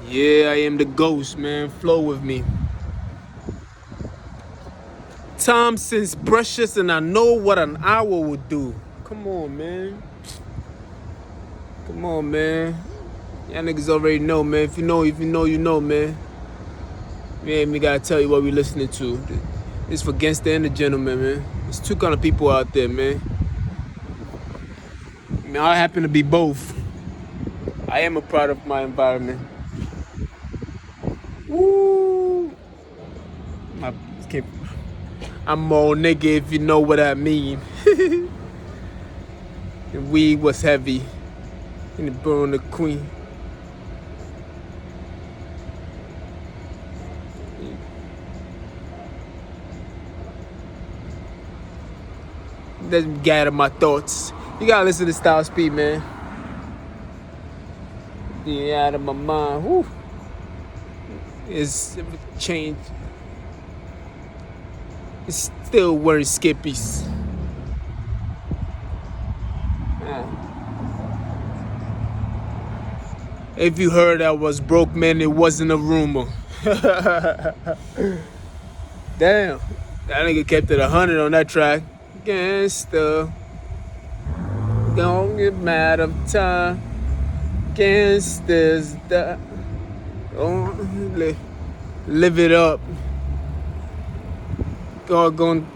Yeah, I am the ghost, man. Flow with me. Time seems precious, and I know what an hour will do. Come on, man. Come on, man. Y'all niggas already know, man. If you know, you know, man. Man, we gotta tell you what we listening to. It's for gangster and the gentleman, man. There's two kind of people out there, man. Man, I happen to be both. I am a product of my environment. Woo! My, I'm all nigga if you know what I mean. The weed was heavy. And it burned the queen. Let's gather my thoughts. You gotta listen to Styles P, man. Yeah, out of my mind. Whew. It's changed. It's still wearing skippies. If you heard I was broke, man, it wasn't a rumor. Damn. That nigga kept it 100 on that track. Gangsta. Don't get mad of time. Gangsters that don't live it up. God going.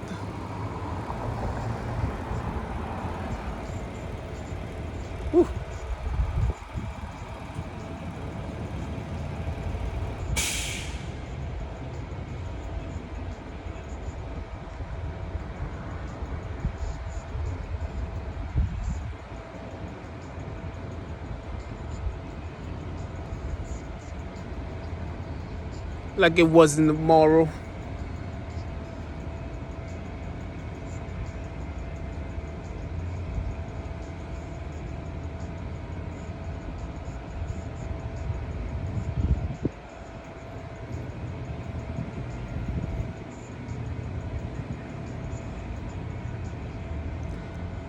Like it wasn't tomorrow.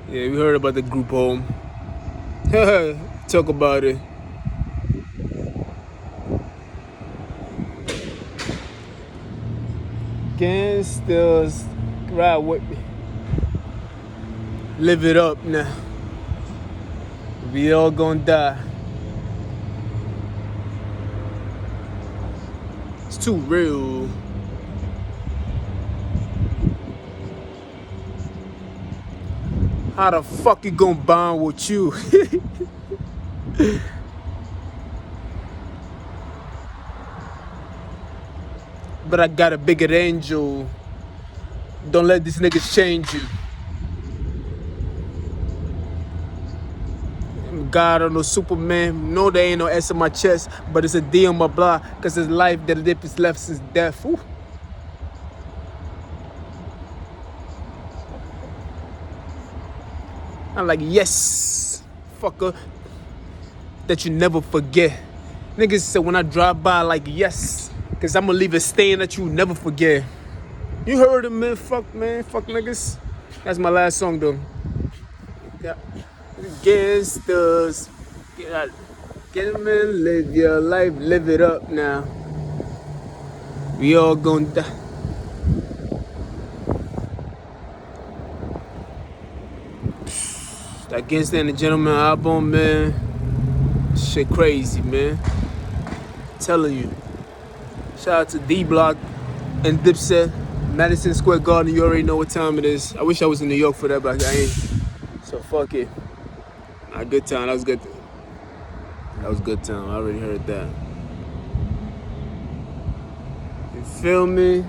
Yeah, we heard about the group home. Talk about it. Gangsters, ride with me. Live it up now. We all gonna die. It's too real. How the fuck you gonna bond with you? But I got a bigger angel. Don't let these niggas change you. I'm God or no Superman. No, there ain't no S on my chest, but it's a D on my block. Cause it's life that dip is left since death. Ooh. I'm like, yes, fucker, that you never forget. Niggas said when I drive by, like, yes, cause I'ma leave a stain that you never forget. You heard him, man, fuck niggas. That's my last song, though. Yeah. Gangsters, get them in, live your life, live it up now. We all gonna die. That Gangsta and the Gentleman album, man, shit crazy, man. Telling you. Shout out to D-Block and Dipset, Madison Square Garden. You already know what time it is. I wish I was in New York for that, but I ain't. So fuck it. A good time. That was good. That was good time. I already heard that. You feel me?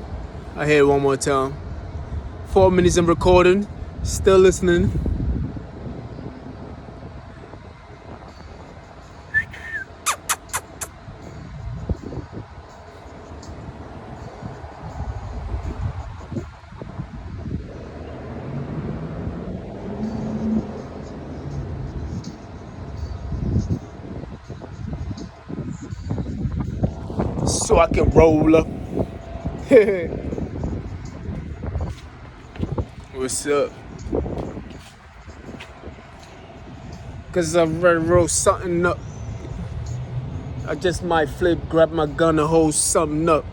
I hear it one more time. 4 minutes in recording. Still listening. So I can roll up. What's up? Cause I ready to roll something up. I just might flip, grab my gun and hold something up.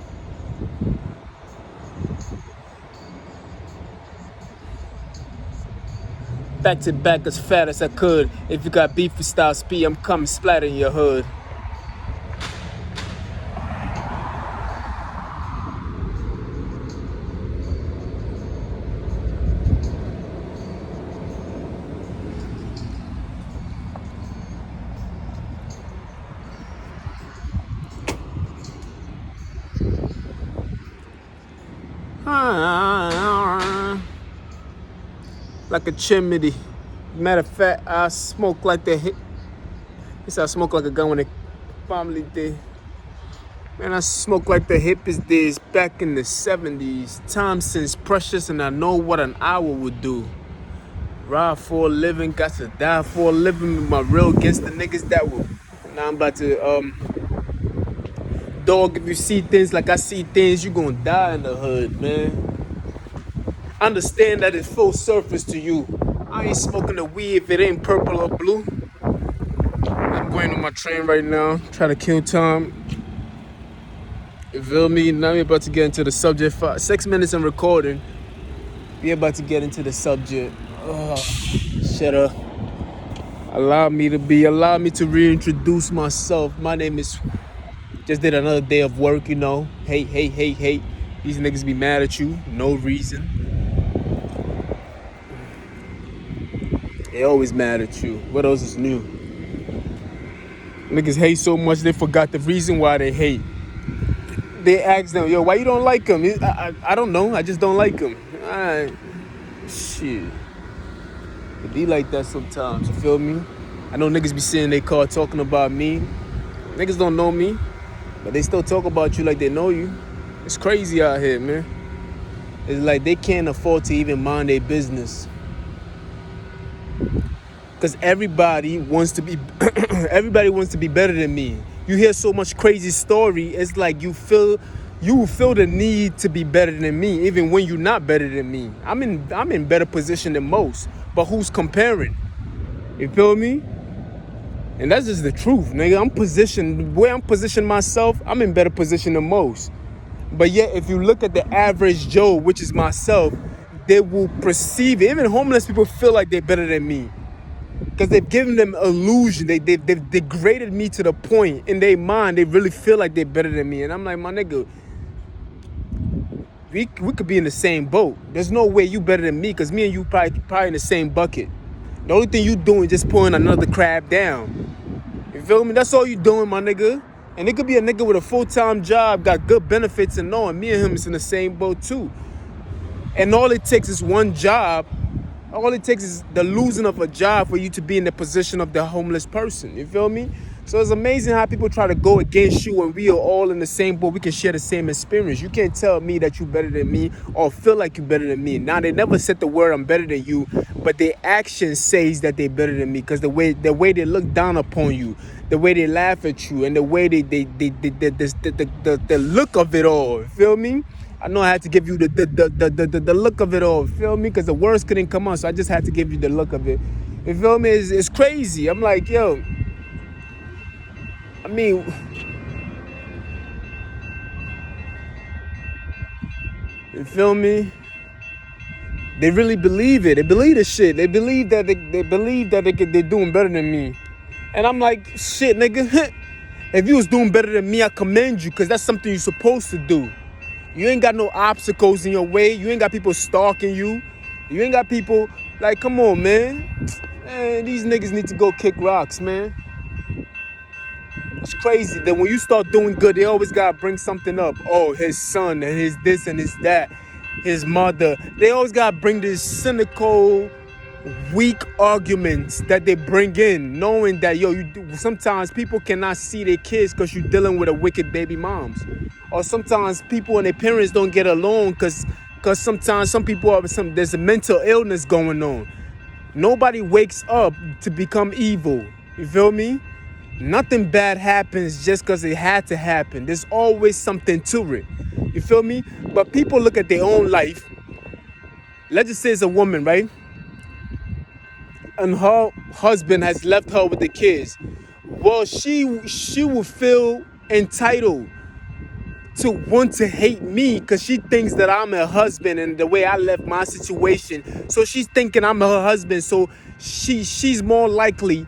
Back to back as fat as I could. If you got beef with Style Speed, I'm coming splatter in your hood. Like a chimney. Matter of fact, I smoke like the hit. I smoke like a gun when the family did. Man, I smoke like the hippies days back in the 70s. Time seems precious and I know what an hour would do. Ride for a living, got to die for a living with my real gangster niggas that will. Now I'm about to, dog, if you see things like I see things, you gonna die in the hood, man. Understand that it's full surface to you. I ain't smoking the weed if it ain't purple or blue. I'm going on my train right now, try to kill time. You feel me? Now we're about to get into the subject. 6 minutes in recording. We're about to get into the subject. Oh, shut up. Allow me to reintroduce myself. My name is, just did another day of work, you know. Hate. These niggas be mad at you, no reason. They always mad at you. What else is new? Niggas hate so much they forgot the reason why they hate. They ask them, yo, why you don't like him? I don't know. I just don't like him. Shit. It be like that sometimes, you feel me? I know niggas be sitting in their car talking about me. Niggas don't know me, but they still talk about you like they know you. It's crazy out here, man. It's like they can't afford to even mind their business. Because everybody wants to be better than me. You hear so much crazy story, it's like you feel the need to be better than me, even when you're not better than me. I'm in better position than most, but who's comparing? You feel me? And that's just the truth, nigga. Where I'm positioned myself, I'm in better position than most. But yet, if you look at the average Joe, which is myself, they will perceive it. Even homeless people feel like they're better than me. Because they've given them illusion. They've degraded me to the point in their mind they really feel like they're better than me. And I'm like, my nigga, we could be in the same boat. There's no way you better than me because me and you probably in the same bucket. The only thing you doing is just pulling another crab down. You feel me? That's all you doing, my nigga. And it could be a nigga with a full-time job, got good benefits and knowing me and him is in the same boat too. And all it takes is one job. All it takes is the losing of a job for you to be in the position of the homeless person. You feel me? So it's amazing how people try to go against you when we are all in the same boat. We can share the same experience. You can't tell me that you're better than me or feel like you're better than me. Now, they never said the word I'm better than you, but their action says that they're better than me because the way they look down upon you, the way they laugh at you, and the way the look of it all. You feel me? I know I had to give you the look of it all, feel me? Because the words couldn't come out, so I just had to give you the look of it. You feel me? It's crazy. I'm like, yo, I mean, you feel me? They really believe it. They believe this shit. They believe that they're doing better than me. And I'm like, shit, nigga. If you was doing better than me, I commend you, because that's something you're supposed to do. You ain't got no obstacles in your way. You ain't got people stalking you. You ain't got people like, come on, man. Man, these niggas need to go kick rocks, man. It's crazy that when you start doing good, they always gotta bring something up. Oh, his son and his this and his that, his mother. They always gotta bring this cynical, weak arguments that they bring in, knowing that, yo, sometimes people cannot see their kids because you're dealing with a wicked baby moms. Or sometimes people and their parents don't get along because sometimes some people there's a mental illness going on. Nobody wakes up to become evil. You feel me? Nothing bad happens just because it had to happen. There's always something to it. You feel me? But people look at their own life. Let's just say it's a woman, right? And her husband has left her with the kids. Well, she will feel entitled to want to hate me because she thinks that I'm her husband and the way I left my situation. So she's thinking I'm her husband. So she's more likely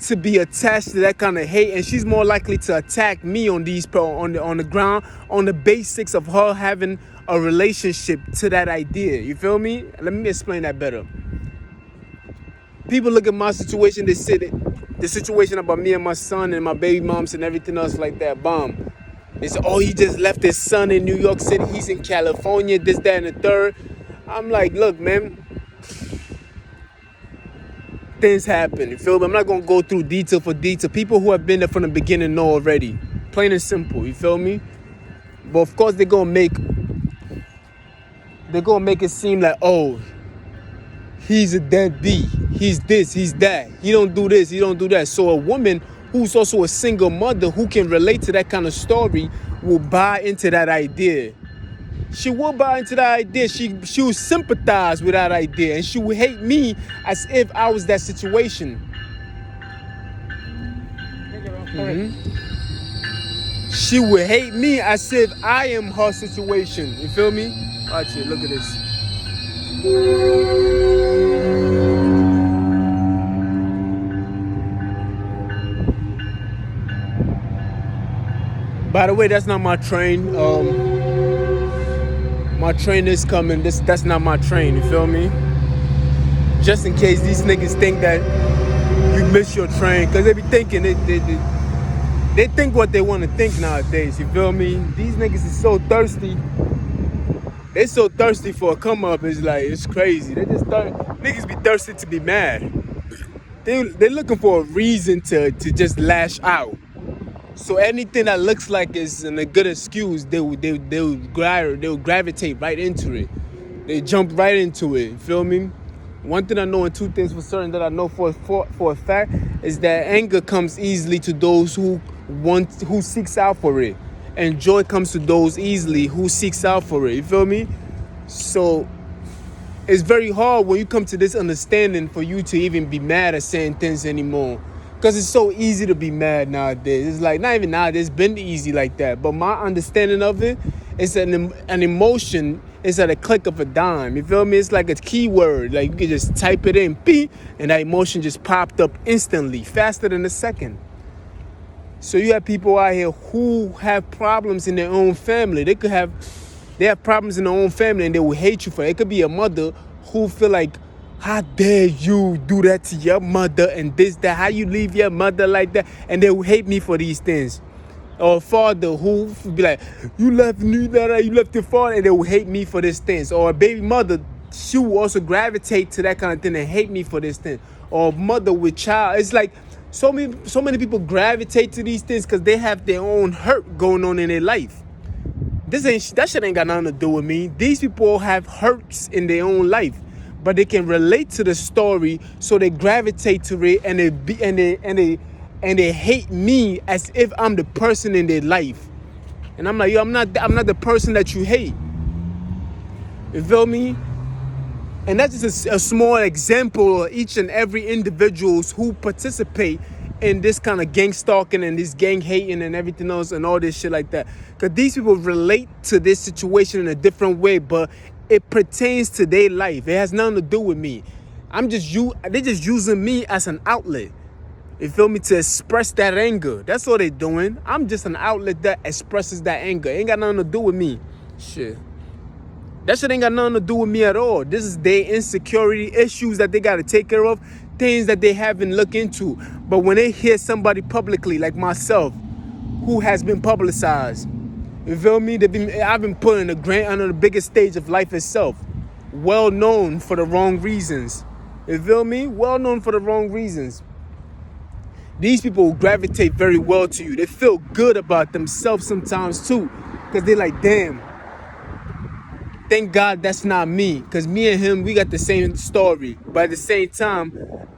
to be attached to that kind of hate, and she's more likely to attack me on the ground on the basics of her having a relationship to that idea. You feel me? Let me explain that better. People look at my situation, they say that the situation about me and my son and my baby moms and everything else like that, bomb. They say, oh, he just left his son in New York City, he's in California, this, that, and the third. I'm like, look, man, things happen, you feel me? I'm not gonna go through detail for detail. People who have been there from the beginning know already. Plain and simple, you feel me? But of course they're gonna make it seem like, oh, he's a deadbeat. He's this, he's that. He don't do this, he don't do that. So a woman who's also a single mother who can relate to that kind of story will buy into that idea. She will buy into that idea. She will sympathize with that idea, and she will hate me as if I was that situation. She will hate me as if I am her situation. You feel me? Watch it. Look at this. By the way, that's not my train. My train is coming. That's not my train. You feel me? Just in case these niggas think that you miss your train, cause they be thinking they think what they want to think nowadays. You feel me? These niggas is so thirsty. They so thirsty for a come up. It's like, it's crazy. Niggas be thirsty to be mad. They're looking for a reason to just lash out. So anything that looks like is a good excuse, they'll gravitate right into it. They jump right into it. You feel me? One thing I know, and two things for certain that I know for a fact, is that anger comes easily to those who seeks out for it, and joy comes to those easily who seeks out for it. You feel me? So it's very hard when you come to this understanding for you to even be mad at certain things anymore. Because it's so easy to be mad nowadays. It's like, not even nowadays, it's been easy like that. But my understanding of it is an emotion is at a click of a dime. You feel me? It's like a keyword. Like, you can just type it in, beep, and that emotion just popped up instantly, faster than a second. So you have people out here who have problems in their own family. They have problems in their own family, and they will hate you for it. It could be a mother who feel like, how dare you do that to your mother and this, that, how you leave your mother like that, and they will hate me for these things. Or a father who be like, you left your father, and they will hate me for these things. Or a baby mother, she will also gravitate to that kind of thing and hate me for this thing. Or a mother with child. It's like so many people gravitate to these things because they have their own hurt going on in their life. That shit ain't got nothing to do with me. These people have hurts in their own life, but they can relate to the story, so they gravitate to it, and they hate me as if I'm the person in their life. And I'm like, yo, I'm not the person that you hate. You feel me? And that's just a small example of each and every individuals who participate in this kind of gang stalking and this gang hating and everything else and all this shit like that. Because these people relate to this situation in a different way, but it pertains to their life. It has nothing to do with me. They're just using me as an outlet. You feel me? To express that anger. That's all they're doing. I'm just an outlet that expresses that anger. It ain't got nothing to do with me. Shit. That shit ain't got nothing to do with me at all. This is their insecurity issues that they got to take care of. Things that they haven't looked into. But when they hear somebody publicly like myself, who has been publicized, you feel me? I've been put in under the biggest stage of life itself. Well known for the wrong reasons. You feel me? Well known for the wrong reasons. These people gravitate very well to you. They feel good about themselves sometimes too. Because they're like, damn, thank God that's not me. Because me and him, we got the same story. But at the same time,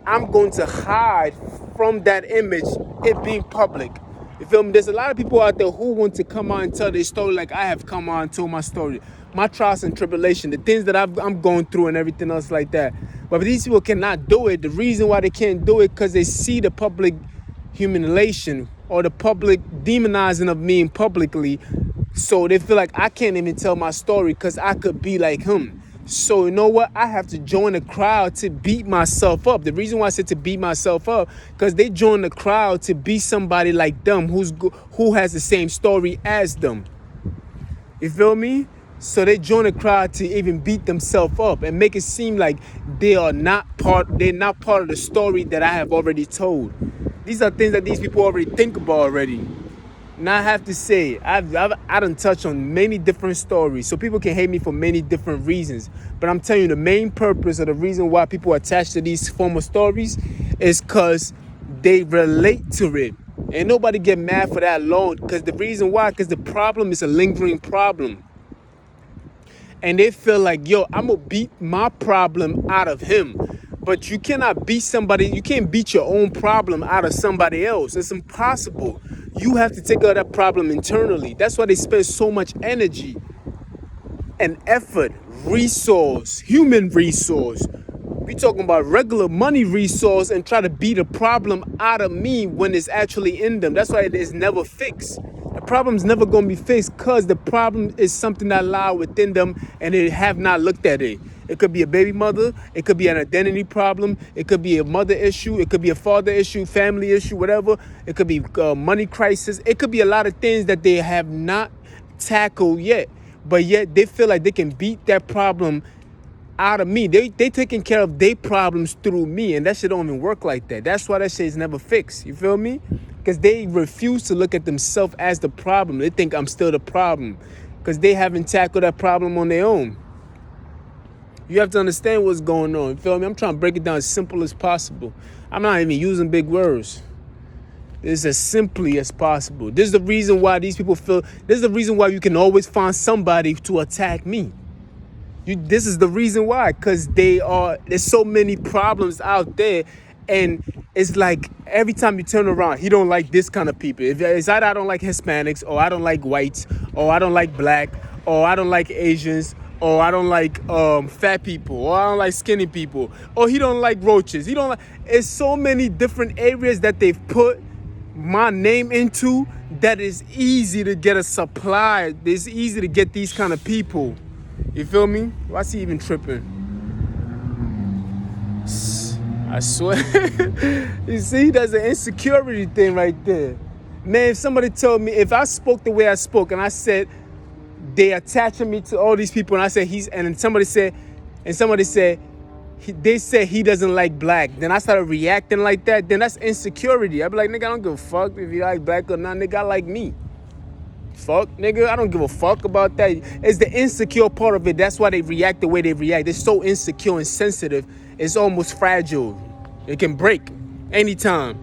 I'm going to hide from that image, it being public. You feel me? There's a lot of people out there who want to come out and tell their story like I have come out and told my story. My trials and tribulation, the things that I'm going through and everything else like that. But these people cannot do it. The reason why they can't do it because they see the public humiliation or the public demonizing of me publicly. So they feel like I can't even tell my story because I could be like him. So you know what? I have to join the crowd to beat myself up. The reason why I said to beat myself up, because they join the crowd to be somebody like them who has the same story as them. You feel me? So they join the crowd to even beat themselves up and make it seem like they're not part of the story that I have already told. These are things that these people already think about already. And I have to say, I done touched on many different stories. So people can hate me for many different reasons. But I'm telling you, the main purpose or the reason why people attach to these former stories is because they relate to it. And nobody get mad for that alone. Because the reason why, because the problem is a lingering problem. And they feel like, yo, I'm going to beat my problem out of him. But you cannot beat somebody. You can't beat your own problem out of somebody else. It's impossible. You have to take care of that problem internally. That's why they spend so much energy and effort, resource, human resource. We talking about regular money resource and try to beat a problem out of me when it's actually in them. That's why it is never fixed. The problem's never going to be fixed because the problem is something that lie within them and they have not looked at it. It could be a baby mother. It could be an identity problem. It could be a mother issue. It could be a father issue, family issue, whatever. It could be money crisis. It could be a lot of things that they have not tackled yet. But yet they feel like they can beat that problem out of me. They taking care of their problems through me. And that shit don't even work like that. That's why that shit is never fixed. You feel me? Because they refuse to look at themselves as the problem. They think I'm still the problem. Because they haven't tackled that problem on their own. You have to understand what's going on. You feel me? I'm trying to break it down as simple as possible. I'm not even using big words. It's as simply as possible. This is the reason why these people feel. This is the reason why you can always find somebody to attack me. This is the reason why. Because there's so many problems out there. And it's like every time you turn around, he don't like this kind of people. It's either I don't like Hispanics, or I don't like whites, or I don't like black, or I don't like Asians, or I don't like fat people, or I don't like skinny people, or he don't like roaches. He don't like. It's so many different areas that they've put my name into that is easy to get a supply. It's easy to get these kind of people. You feel me? Why is he even tripping? I swear. You see, there's an insecurity thing right there. Man, if somebody told me, if I spoke the way I spoke and I said, they attaching me to all these people, and I said they said he doesn't like black, then I started reacting like that, then that's insecurity. I'd be like, nigga, I don't give a fuck if you like black or not, nigga, I like me. Fuck, nigga, I don't give a fuck about that. It's the insecure part of it. That's why they react the way they react. They're so insecure and sensitive. It's almost fragile. It can break anytime.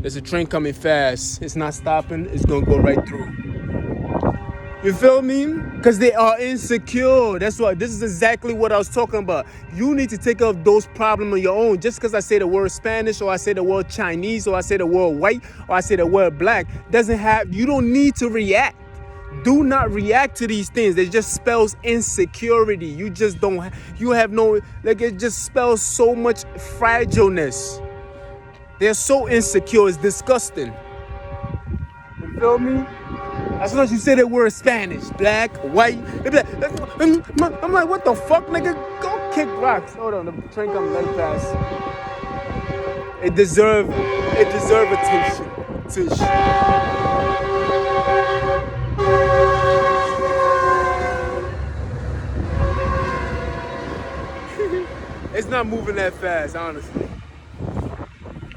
There's a train coming fast. It's not stopping. It's gonna go right through. You feel me? Because they are insecure. That's why this is exactly what I was talking about. You need to take care of those problems on your own. Just because I say the word Spanish, or I say the word Chinese, or I say the word white, or I say the word black, you don't need to react. Do not react to these things. It just spells insecurity. You just don't, you have no, like, it just spells so much fragileness. They're so insecure, it's disgusting. You feel me? As soon as you say the word Spanish, black, white, they be like, I'm like, what the fuck, nigga? Go kick rocks. Hold on, the train coming, let it pass. It deserve attention. It's not moving that fast, honestly.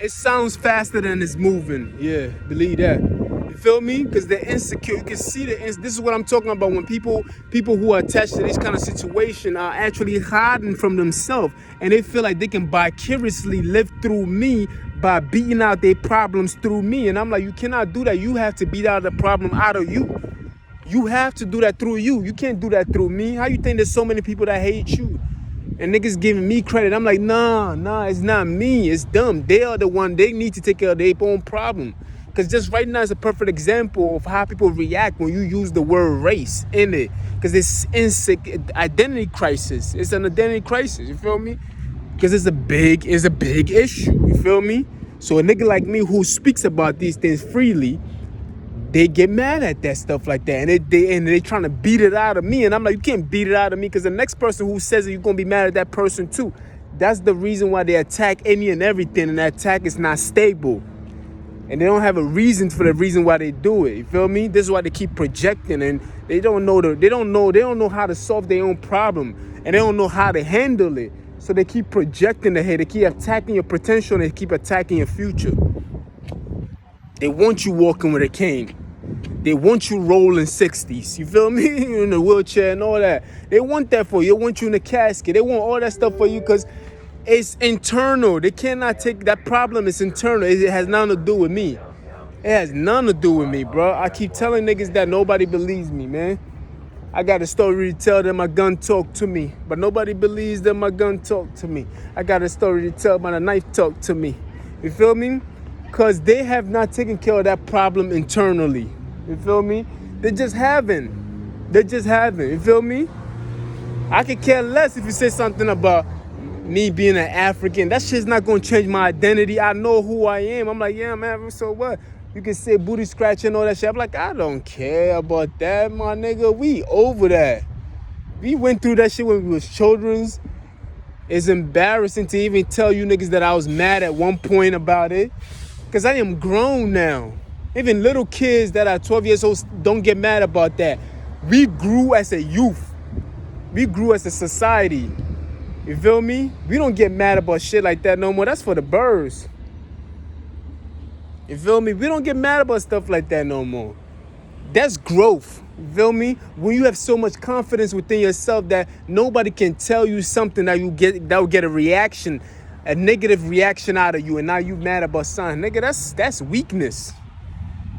It sounds faster than it's moving. Yeah, believe that. You feel me? Because they're insecure. You can see this is what I'm talking about when people who are attached to this kind of situation are actually hiding from themselves, and they feel like they can vicariously live through me by beating out their problems through me. And I'm like, you cannot do that. You have to beat out the problem out of you. You have to do that through you. You can't do that through me. How you think there's so many people that hate you? And niggas giving me credit. I'm like, nah, it's not me. It's them. They are the one. They need to take care of their own problem. Because just right now is a perfect example of how people react when you use the word race in it. Because it's identity crisis. It's an identity crisis. You feel me? Because it's a big issue. You feel me? So a nigga like me who speaks about these things freely, they get mad at that stuff like that, and they trying to beat it out of me, and I'm like, you can't beat it out of me, because the next person who says it, you're gonna be mad at that person too. That's the reason why they attack any and everything, and that attack is not stable, and they don't have a reason for the reason why they do it. You feel me? This is why they keep projecting, and they don't know how to solve their own problem, and they don't know how to handle it. So they keep projecting the hate, they keep attacking your potential, and they keep attacking your future. They want you walking with a cane. They want you rolling 60s. You feel me? In the wheelchair and all that. They want that for you. They want you in a casket. They want all that stuff for you because it's internal. They cannot take that problem. It's internal. It has nothing to do with me. It has nothing to do with me, bro. I keep telling niggas that nobody believes me, man. I got a story to tell them my gun talk to me, but nobody believes that my gun talk to me. I got a story to tell my knife talk to me. You feel me? Because they have not taken care of that problem internally. You feel me? They just haven't. You feel me? I could care less if you say something about me being an African. That shit's not gonna change my identity. I know who I am. I'm like, yeah, man, so what? You can say booty scratching and all that shit. I'm like, I don't care about that, my nigga. We over that. We went through that shit when we was children's. It's embarrassing to even tell you niggas that I was mad at one point about it. Because I am grown now. Even little kids that are 12 years old don't get mad about that. We grew as a youth. We grew as a society. You feel me? We don't get mad about shit like that no more. That's for the birds. You feel me? We don't get mad about stuff like that no more. That's growth. You feel me? When you have so much confidence within yourself that nobody can tell you something that will get a reaction, a negative reaction out of you, and now you mad about something. Nigga, that's weakness.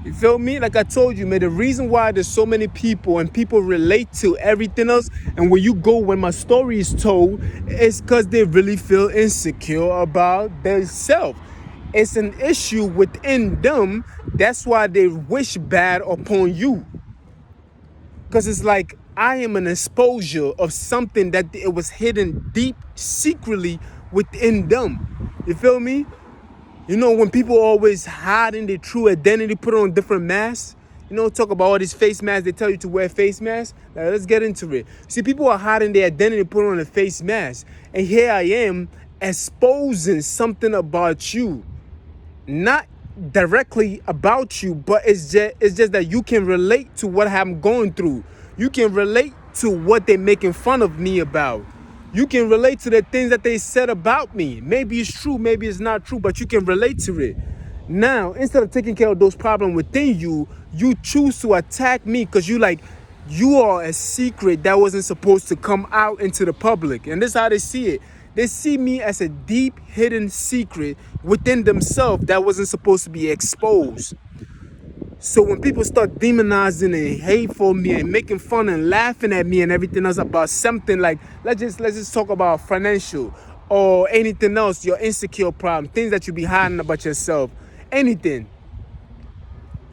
You feel me? Like I told you, man, the reason why there's so many people and people relate to everything else, and when my story is told, it's because they really feel insecure about themselves. It's an issue within them. That's why they wish bad upon you. Because it's like, I am an exposure of something that it was hidden deep, secretly within them. You feel me? You know, when people always hiding their true identity, put on different masks, you know, talk about all these face masks, they tell you to wear face masks. Now, let's get into it. See, people are hiding their identity, put on a face mask. And here I am exposing something about you. Not directly about you, but it's just that you can relate to what I'm going through. You can relate to what they're making fun of me about. You can relate to the things that they said about me. Maybe it's true, maybe it's not true, but you can relate to it. Now, instead of taking care of those problems within you, you choose to attack me because you are a secret that wasn't supposed to come out into the public. And this is how they see it. They see me as a deep hidden secret within themselves that wasn't supposed to be exposed. So when people start demonizing and hate for me and making fun and laughing at me and everything else about something like, let's just talk about financial or anything else, your insecure problem, things that you be hiding about yourself, anything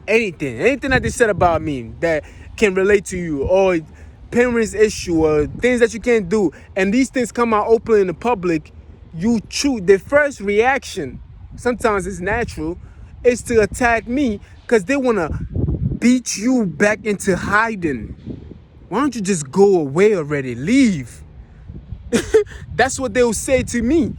that they said about me that can relate to you, or parents issue, or things that you can't do, and these things come out openly in the public, you choose, the first reaction, sometimes it's natural, is to attack me because they want to beat you back into hiding. Why don't you just go away already? Leave. That's what they'll say to me.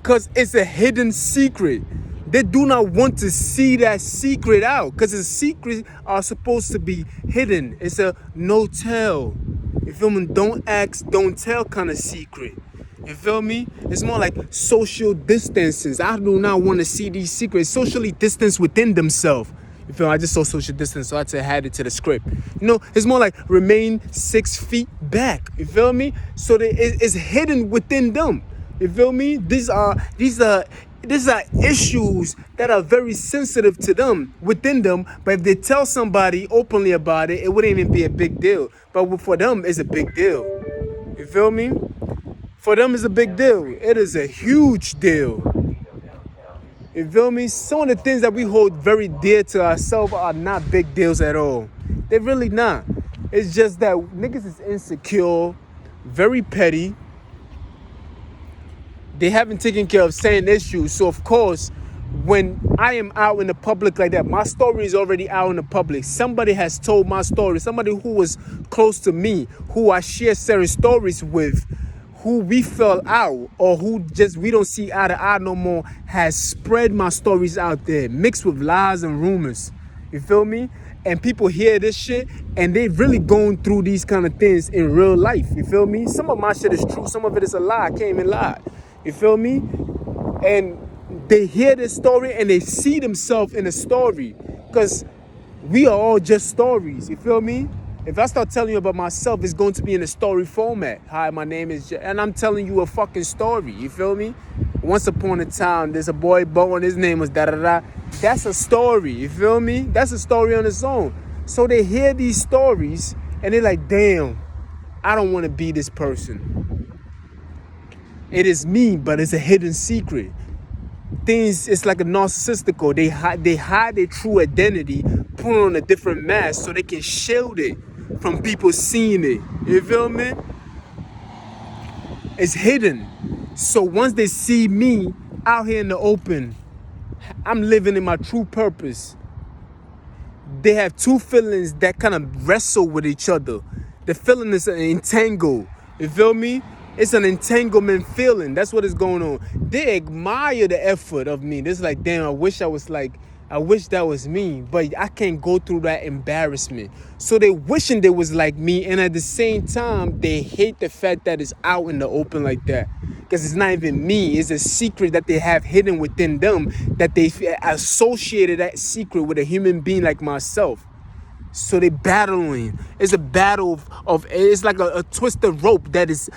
Because it's a hidden secret. They do not want to see that secret out because the secrets are supposed to be hidden. It's a no tell. You feel me? Don't ask, don't tell kind of secret. You feel me? It's more like social distances. I do not want to see these secrets. Socially distance within themselves. You feel me? I just saw social distance, so I had to add it to the script. You know, it's more like remain 6 feet back. You feel me? So it's hidden within them. You feel me? These are issues that are very sensitive to them, within them. But if they tell somebody openly about it, it wouldn't even be a big deal. But for them, it's a big deal. You feel me? For them, it's a big deal. It is a huge deal. You feel me? Some of the things that we hold very dear to ourselves are not big deals at all. They're really not. It's just that niggas is insecure, very petty. They haven't taken care of certain issues. So of course, when I am out in the public like that, my story is already out in the public. Somebody has told my story. Somebody who was close to me, who I share certain stories with, who we fell out or who just we don't see eye to eye no more, has spread my stories out there, mixed with lies and rumors. You feel me? And people hear this shit and they really going through these kind of things in real life. You feel me? Some of my shit is true. Some of it is a lie. I can't even lie. You feel me? And they hear this story and they see themselves in the story. Because we are all just stories. You feel me? If I start telling you about myself, it's going to be in a story format. Hi, my name is and I'm telling you a fucking story. You feel me? Once upon a time, there's a boy born, his name was da-da-da. That's a story, you feel me? That's a story on its own. So they hear these stories and they're like, damn, I don't want to be this person. It is me, but it's a hidden secret. Things, it's like a narcissistical. They hide their true identity, put on a different mask so they can shield it from people seeing it. You feel me? It's hidden. So once they see me out here in the open, I'm living in my true purpose. They have two feelings that kind of wrestle with each other. The feeling is an entangle. You feel me? It's an entanglement feeling. That's what is going on. They admire the effort of me. It's like, damn, I wish that was me, but I can't go through that embarrassment. So they wishing they was like me, and at the same time, they hate the fact that it's out in the open like that. Because it's not even me. It's a secret that they have hidden within them, that they associated that secret with a human being like myself. So they battling. It's a battle of it's like a twisted rope that's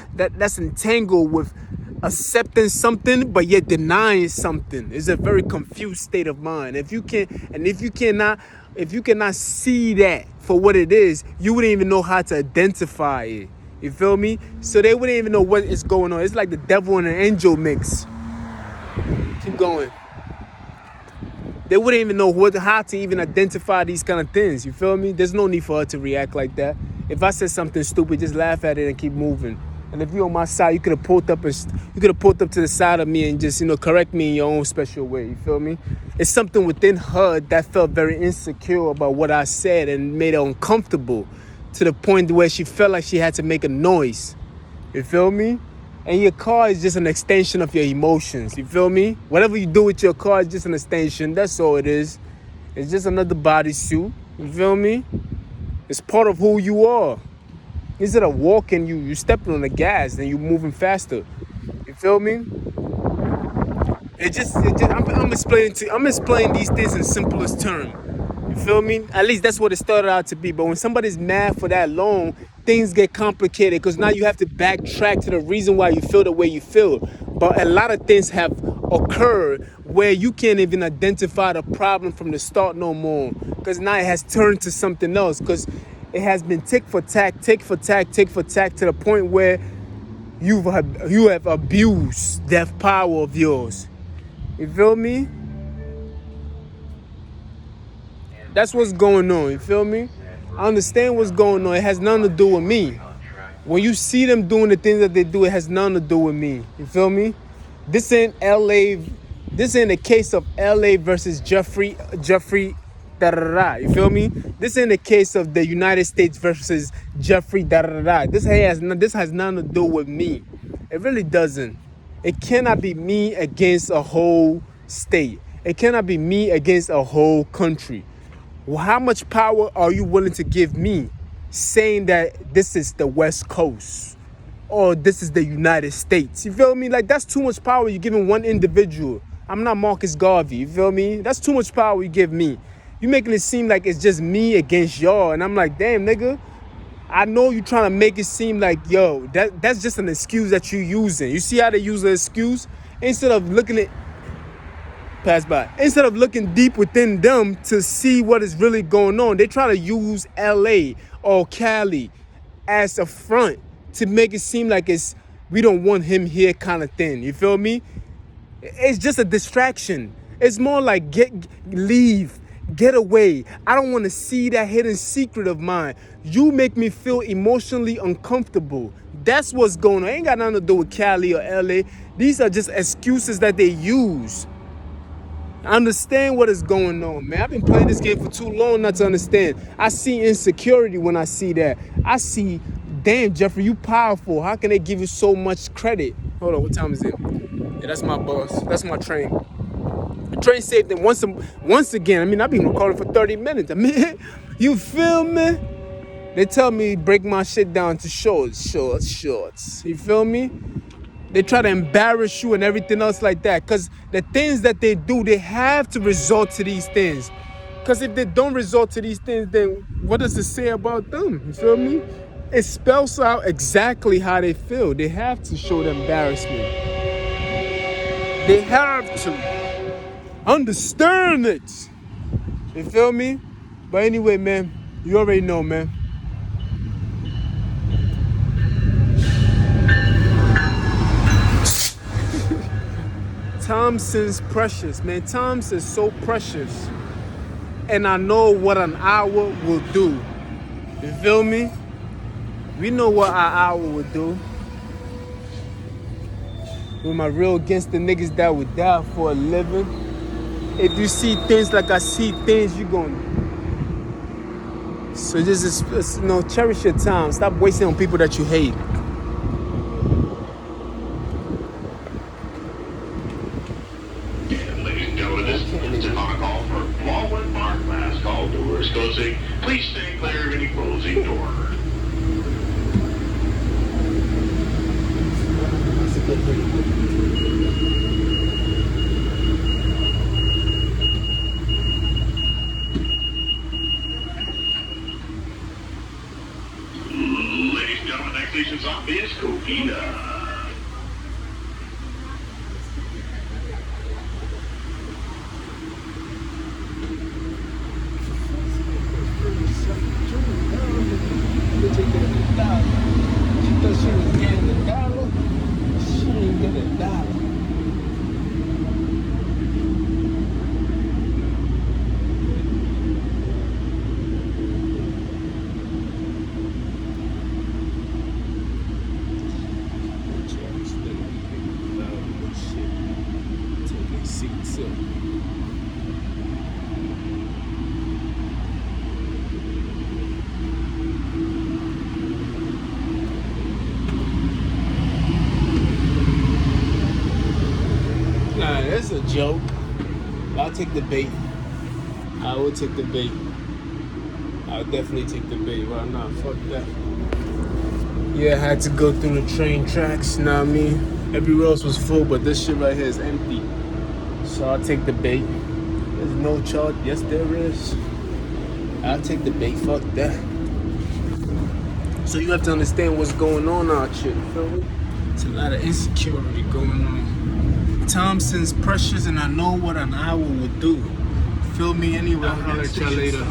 entangled with accepting something but yet denying something. It's a very confused state of mind. If you cannot see that for what it is, you wouldn't even know how to identify it. You feel me? So they wouldn't even know what is going on. It's like the devil and an angel mix. Keep going. They wouldn't even know how to even identify these kind of things. You feel me? There's no need for her to react like that. If I said something stupid, just laugh at it and keep moving. And if you're on my side, you could have pulled up to the side of me and just, correct me in your own special way. You feel me? It's something within her that felt very insecure about what I said and made her uncomfortable to the point where she felt like she had to make a noise. You feel me? And your car is just an extension of your emotions. You feel me? Whatever you do with your car is just an extension. That's all it is. It's just another bodysuit. You feel me? It's part of who you are. Instead of walking, you stepping on the gas and you moving faster. You feel me? I'm explaining these things in simplest terms. You feel me? At least that's what it started out to be. But when somebody's mad for that long, things get complicated because now you have to backtrack to the reason why you feel the way you feel. But a lot of things have occurred where you can't even identify the problem from the start no more, because now it has turned to something else, because it has been tick for tack to the point where you have abused that power of yours. You feel me? That's what's going on. You feel me? I understand what's going on. It has nothing to do with me. When you see them doing the things that they do, it has nothing to do with me. You feel me? This ain't LA. This ain't a case of LA versus Jeffrey. Da-da-da-da. You feel me? This ain't a case of the United States versus Jeffrey. Da-da-da-da. This has nothing to do with me. It really doesn't. It cannot be me against a whole state. It cannot be me against a whole country. Well, how much power are you willing to give me saying that this is the West Coast or this is the United States? You feel me? Like, that's too much power you're giving one individual. I'm not Marcus Garvey. You feel me? That's too much power you give me. You making it seem like it's just me against y'all. And I'm like, damn, nigga, I know you trying to make it seem like, yo, that's just an excuse that you using. You see how they use the excuse? Instead of looking deep within them to see what is really going on, they try to use LA or Cali as a front to make it seem like we don't want him here kind of thing. You feel me? It's just a distraction. It's more like leave, get away. I don't want to see that hidden secret of mine. You make me feel emotionally uncomfortable. That's what's going on. It ain't got nothing to do with Cali or LA. These are just excuses that they use. I understand what is going on, man. I've been playing this game for too long not to understand. I see insecurity when I see that. I see, damn, Jeffrey, you powerful. How can they give you so much credit? Hold on, what time is it? Yeah, that's my boss. That's my train. The train saved them once again. I mean, I've been recording for 30 minutes. I mean, you feel me? They tell me break my shit down to shorts. You feel me? They try to embarrass you and everything else like that. Because the things that they do, they have to resort to these things. Because if they don't resort to these things, then what does it say about them? You feel me? It spells out exactly how they feel. They have to show the embarrassment. They have to. Understand it. You feel me? But anyway, man, you already know, man. Thompson's precious, man. Thompson's so precious. And I know what an hour will do. You feel me? We know what our hour will do. With my real gangster niggas that would die for a living. If you see things like I see things, you gonna. So just cherish your time. Stop wasting on people that you hate. Closing. Please stay clear of any closing door. Ladies and gentlemen, next station stop is Covina. She was getting $1. She didn't get $1. Taking seats up. Nah, that's a joke. I'll take the bait. I will take the bait. I'll definitely take the bait. Well, nah, fuck that. Yeah, I had to go through the train tracks, you know what I mean? Everywhere else was full, but this shit right here is empty. So I'll take the bait. There's no charge. Yes, there is. I'll take the bait. Fuck that. So you have to understand what's going on out here, you feel me? It's a lot of insecurity going on. Thompson's precious, and I know what an hour will do. Feel me anyway. I'll let y'all later.